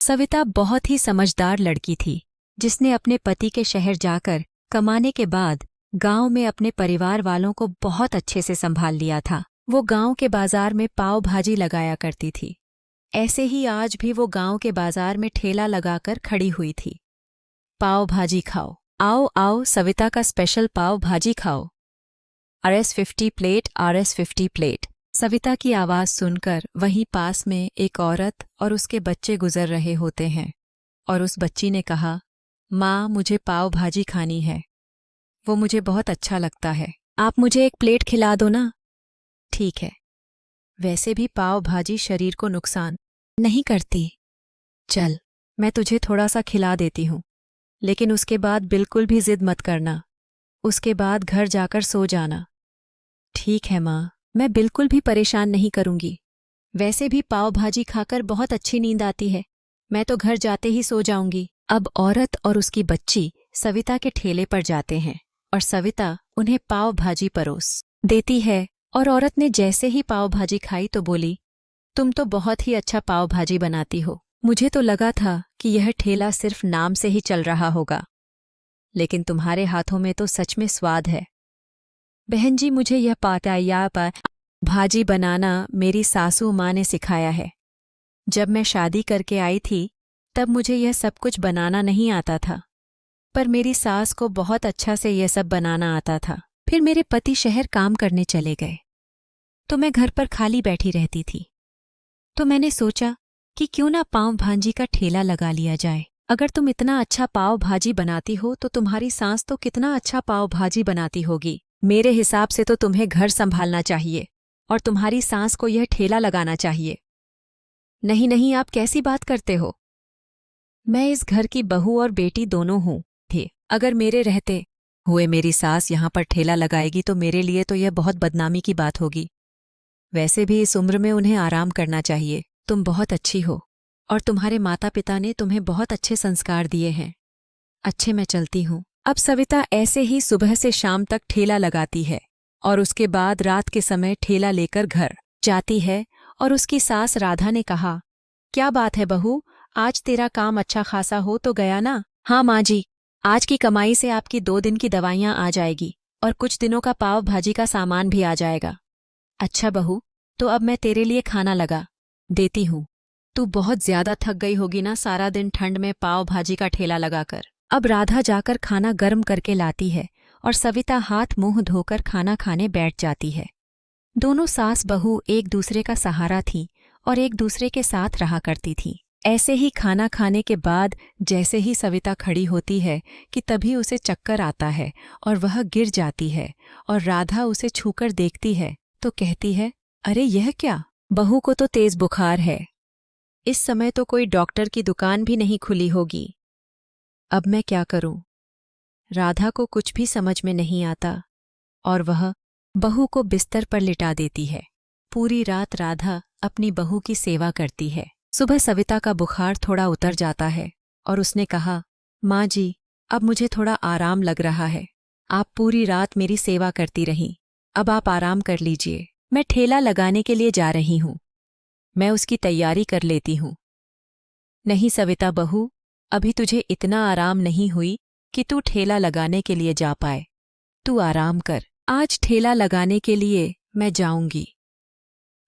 सविता बहुत ही समझदार लड़की थी, जिसने अपने पति के शहर जाकर कमाने के बाद गांव में अपने परिवार वालों को बहुत अच्छे से संभाल लिया था। वो गांव के बाजार में पाव भाजी लगाया करती थी। ऐसे ही आज भी वो गांव के बाजार में ठेला लगाकर खड़ी हुई थी। पाव भाजी खाओ, आओ आओ सविता का स्पेशल पाव भाजी खाओ। RS50 plate, RS50 plate. Savita की आवाज़ सुनकर वहीं पास में एक औरत और उसके बच्चे गुजर रहे होते हैं और उस बच्ची ने कहा, माँ मुझे पाव भाजी खानी है, वो मुझे बहुत अच्छा लगता है, आप मुझे एक प्लेट खिला दो ना। ठीक है, वैसे भी पाव भाजी शरीर को नुकसान नहीं करती, चल मैं तुझे थोड़ा सा खिला देती हूँ, लेकिन उसके बाद बिल्कुल भी जिद मत करना, उसके बाद घर जाकर सो जाना। ठीक है माँ, मैं बिल्कुल भी परेशान नहीं करूंगी, वैसे भी पाव भाजी खाकर बहुत अच्छी नींद आती है, मैं तो घर जाते ही सो जाऊंगी। अब औरत और उसकी बच्ची सविता के ठेले पर जाते हैं और सविता उन्हें पाव भाजी परोस देती है और औरत ने जैसे ही पाव भाजी खाई तो बोली, तुम तो बहुत ही अच्छा पाव भाजी बनाती हो, मुझे तो लगा था कि यह ठेला सिर्फ नाम से ही चल रहा होगा, लेकिन तुम्हारे हाथों में तो सच में स्वाद है। बहन जी, मुझे यह पाव भाजी बनाना मेरी सासू माँ ने सिखाया है। जब मैं शादी करके आई थी तब मुझे यह सब कुछ बनाना नहीं आता था, पर मेरी सास को बहुत अच्छा से यह सब बनाना आता था। फिर मेरे पति शहर काम करने चले गए तो मैं घर पर खाली बैठी रहती थी, तो मैंने सोचा कि क्यों ना पाव भाजी का ठेला लगा लिया जाए। अगर तुम इतना अच्छा पाव भाजी बनाती हो तो तुम्हारी सास तो कितना अच्छा पाव भाजी बनाती होगी। मेरे हिसाब से तो तुम्हें घर संभालना चाहिए और तुम्हारी सास को यह ठेला लगाना चाहिए। नहीं नहीं, आप कैसी बात करते हो, मैं इस घर की बहू और बेटी दोनों हूँ थे। अगर मेरे रहते हुए मेरी सास यहाँ पर ठेला लगाएगी तो मेरे लिए तो यह बहुत बदनामी की बात होगी। वैसे भी इस उम्र में उन्हें आराम करना चाहिए। तुम बहुत अच्छी हो और तुम्हारे माता पिता ने तुम्हें बहुत अच्छे संस्कार दिए हैं। अच्छे, मैं चलती हूँ। अब सविता ऐसे ही सुबह से शाम तक ठेला लगाती है और उसके बाद रात के समय ठेला लेकर घर जाती है और उसकी सास राधा ने कहा, क्या बात है बहू, आज तेरा काम अच्छा खासा हो तो गया ना। हाँ माँ जी, आज की कमाई से आपकी 2 दिन की दवाइयाँ आ जाएगी और कुछ दिनों का पाव भाजी का सामान भी आ जाएगा। अच्छा बहू, तो अब मैं तेरे लिए खाना लगा देती हूँ। तू बहुत ज्यादा थक गई होगी ना सारा दिन ठंड में पाव भाजी का ठेला लगाकर। अब राधा जाकर खाना गर्म करके लाती है और सविता हाथ मुंह धोकर खाना खाने बैठ जाती है। दोनों सास बहू एक दूसरे का सहारा थीं और एक दूसरे के साथ रहा करती थीं। ऐसे ही खाना खाने के बाद जैसे ही सविता खड़ी होती है कि तभी उसे चक्कर आता है और वह गिर जाती है और राधा उसे छूकर देखती है तो कहती है, अरे यह क्या, बहू को तो तेज बुखार है, इस समय तो कोई डॉक्टर की दुकान भी नहीं खुली होगी, अब मैं क्या करूं। राधा को कुछ भी समझ में नहीं आता और वह बहू को बिस्तर पर लिटा देती है। पूरी रात राधा अपनी बहू की सेवा करती है। सुबह सविता का बुखार थोड़ा उतर जाता है और उसने कहा, माँ जी, अब मुझे थोड़ा आराम लग रहा है, आप पूरी रात मेरी सेवा करती रहीं, अब आप आराम कर लीजिए, मैं ठेला लगाने के लिए जा रही हूँ, मैं उसकी तैयारी कर लेती हूँ। नहीं सविता बहू, अभी तुझे इतना आराम नहीं हुई कि तू ठेला लगाने के लिए जा पाए, तू आराम कर, आज ठेला लगाने के लिए मैं जाऊंगी।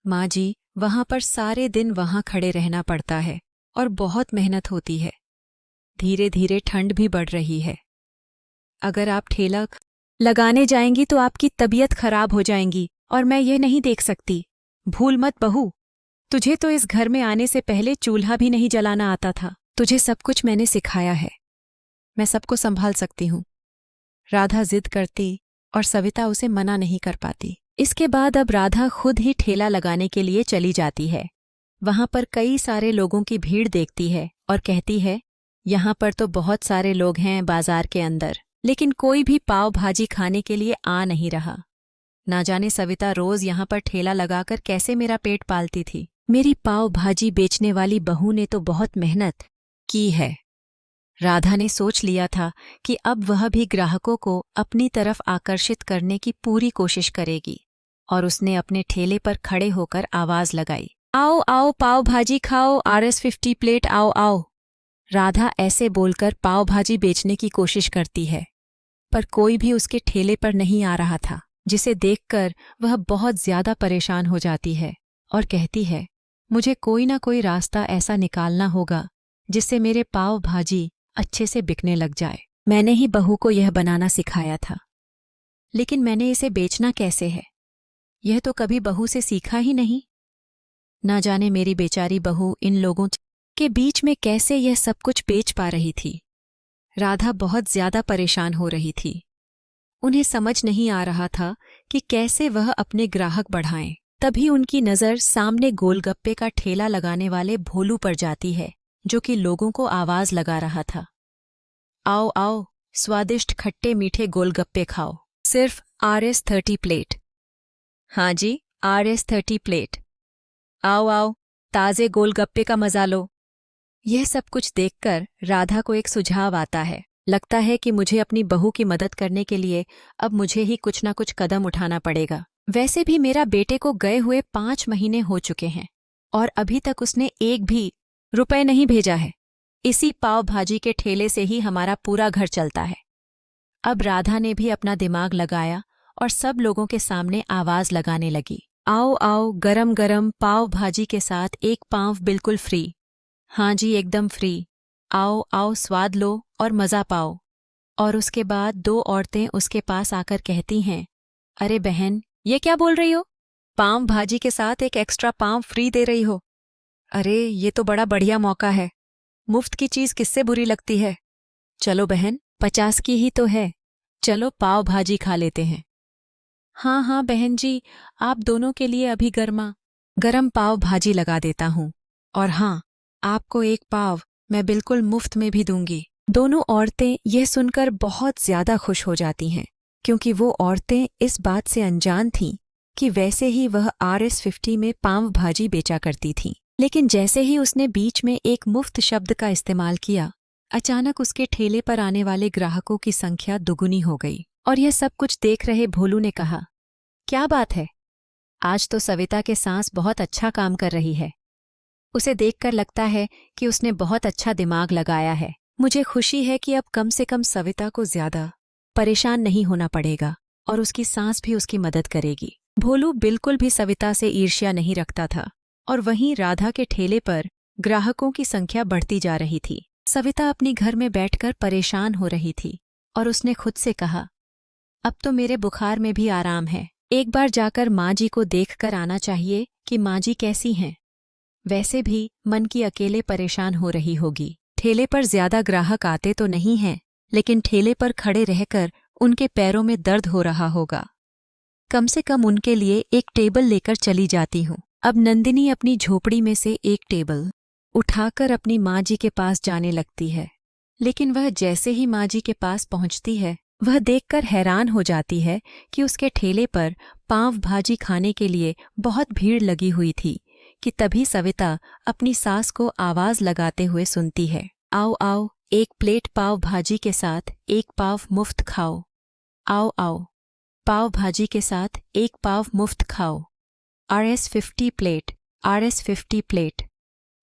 माँ जी, वहां पर सारे दिन वहां खड़े रहना पड़ता है और बहुत मेहनत होती है, धीरे धीरे ठंड भी बढ़ रही है, अगर आप ठेला लगाने जाएंगी तो आपकी तबीयत खराब हो जाएंगी और मैं ये नहीं देख सकती। भूल मत बहू, तुझे तो इस घर में आने से पहले चूल्हा भी नहीं जलाना आता था, तुझे सब कुछ मैंने सिखाया है, मैं सबको संभाल सकती हूँ। राधा जिद करती और सविता उसे मना नहीं कर पाती। इसके बाद अब राधा खुद ही ठेला लगाने के लिए चली जाती है। वहां पर कई सारे लोगों की भीड़ देखती है और कहती है, यहाँ पर तो बहुत सारे लोग हैं बाजार के अंदर, लेकिन कोई भी पाव भाजी खाने के लिए आ नहीं रहा। ना जाने सविता रोज यहाँ पर ठेला लगाकर कैसे मेरा पेट पालती थी। मेरी पाव भाजी बेचने वाली बहू ने तो बहुत मेहनत की है। राधा ने सोच लिया था कि अब वह भी ग्राहकों को अपनी तरफ आकर्षित करने की पूरी कोशिश करेगी और उसने अपने ठेले पर खड़े होकर आवाज लगाई, आओ आओ पाव भाजी खाओ, RS50 प्लेट, आओ आओ। राधा ऐसे बोलकर पाव भाजी बेचने की कोशिश करती है, पर कोई भी उसके ठेले पर नहीं आ रहा था, जिसे देखकर वह बहुत ज्यादा परेशान हो जाती है और कहती है, मुझे कोई ना कोई रास्ता ऐसा निकालना होगा जिससे मेरे पाव भाजी अच्छे से बिकने लग जाए। मैंने ही बहू को यह बनाना सिखाया था, लेकिन मैंने इसे बेचना कैसे है? यह तो कभी बहू से सीखा ही नहीं। ना जाने मेरी बेचारी बहू इन लोगों के बीच में कैसे यह सब कुछ बेच पा रही थी। राधा बहुत ज्यादा परेशान हो रही थी। उन्हें समझ नहीं आ रहा था कि कैसे वह अपने ग्राहक बढ़ाएं। तभी उनकी नज़र सामने गोलगप्पे का ठेला लगाने वाले भोलू पर जाती है, जो कि लोगों को आवाज लगा रहा था, आओ आओ, स्वादिष्ट खट्टे मीठे गोलगप्पे खाओ, सिर्फ RS30 प्लेट। हाँ जी, RS30 प्लेट। आओ आओ, ताज़े गोलगप्पे का मजा लो। यह सब कुछ देखकर राधा को एक सुझाव आता है। लगता है कि मुझे अपनी बहू की मदद करने के लिए अब मुझे ही कुछ ना कुछ कदम उठाना पड़ेगा। वैसे भी मेरा बेटे को गए हुए 5 महीने हो चुके हैं और अभी तक उसने एक भी रुपए नहीं भेजा है। इसी पाव भाजी के ठेले से ही हमारा पूरा घर चलता है। अब राधा ने भी अपना दिमाग लगाया और सब लोगों के सामने आवाज लगाने लगी, आओ आओ, गरम गरम पाव भाजी के साथ एक पाव बिल्कुल फ्री। हाँ जी, एकदम फ्री। आओ आओ, स्वाद लो और मज़ा पाओ। और उसके बाद 2 औरतें उसके पास आकर कहती हैं, अरे बहन, ये क्या बोल रही हो? पाव भाजी के साथ एक एक्स्ट्रा पाव फ्री दे रही हो? अरे ये तो बड़ा बढ़िया मौका है। मुफ्त की चीज किससे बुरी लगती है? चलो बहन, 50 की ही तो है, चलो पाव भाजी खा लेते हैं। हाँ हाँ बहन जी, आप दोनों के लिए अभी गरम पाव भाजी लगा देता हूँ, और हाँ, आपको एक पाव मैं बिल्कुल मुफ्त में भी दूंगी। दोनों औरतें यह सुनकर बहुत ज्यादा खुश हो जाती हैं, क्योंकि वो औरतें इस बात से अनजान थीं कि वैसे ही वह RS50 में पाव भाजी बेचा करती थीं। लेकिन जैसे ही उसने बीच में एक मुफ्त शब्द का इस्तेमाल किया, अचानक उसके ठेले पर आने वाले ग्राहकों की संख्या दुगुनी हो गई। और यह सब कुछ देख रहे भोलू ने कहा, क्या बात है, आज तो सविता के सास बहुत अच्छा काम कर रही है। उसे देखकर लगता है कि उसने बहुत अच्छा दिमाग लगाया है। मुझे खुशी है कि अब कम से कम सविता को ज्यादा परेशान नहीं होना पड़ेगा और उसकी सास भी उसकी मदद करेगी। भोलू बिल्कुल भी सविता से ईर्ष्या नहीं रखता था, और वहीं राधा के ठेले पर ग्राहकों की संख्या बढ़ती जा रही थी। सविता अपनी घर में बैठकर परेशान हो रही थी और उसने खुद से कहा, अब तो मेरे बुखार में भी आराम है, एक बार जाकर माँ जी को देख कर आना चाहिए कि माँ जी कैसी हैं। वैसे भी मन की अकेले परेशान हो रही होगी। ठेले पर ज्यादा ग्राहक आते तो नहीं हैं, लेकिन ठेले पर खड़े रहकर उनके पैरों में दर्द हो रहा होगा। कम से कम उनके लिए एक टेबल लेकर चली जाती हूँ। अब नंदिनी अपनी झोपड़ी में से एक टेबल उठाकर अपनी माँ जी के पास जाने लगती है, लेकिन वह जैसे ही माँ जी के पास पहुँचती है, वह देखकर हैरान हो जाती है कि उसके ठेले पर पाव भाजी खाने के लिए बहुत भीड़ लगी हुई थी कि तभी सविता अपनी सास को आवाज लगाते हुए सुनती है, आओ आओ, एक प्लेट पाव भाजी के साथ एक पाव मुफ्त खाओ। आओ आओ, पाव भाजी के साथ एक पाव मुफ्त खाओ। RS50 plate, RS50 plate.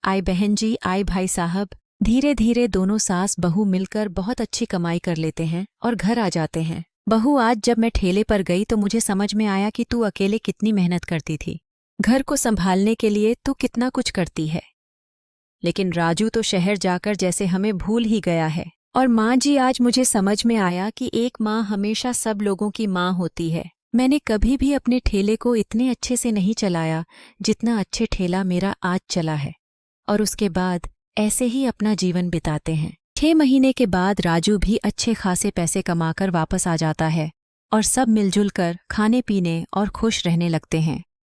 आई बहन जी, आई भाई साहब। धीरे धीरे दोनों सास बहू मिलकर बहुत अच्छी कमाई कर लेते हैं और घर आ जाते हैं। बहू, आज जब मैं ठेले पर गई तो मुझे समझ में आया कि तू अकेले कितनी मेहनत करती थी। घर को संभालने के लिए तू कितना कुछ करती है, लेकिन राजू तो शहर जाकर जैसे हमें भूल ही गया है। और माँ जी, आज मुझे समझ में आया कि एक माँ हमेशा सब लोगों की माँ होती है। मैंने कभी भी अपने ठेले को इतने अच्छे से नहीं चलाया जितना अच्छे ठेला मेरा आज चला है। और उसके बाद ऐसे ही अपना जीवन बिताते हैं। 6 महीने के बाद राजू भी अच्छे खासे पैसे कमाकर वापस आ जाता है और सब मिलजुल कर खाने पीने और खुश रहने लगते हैं।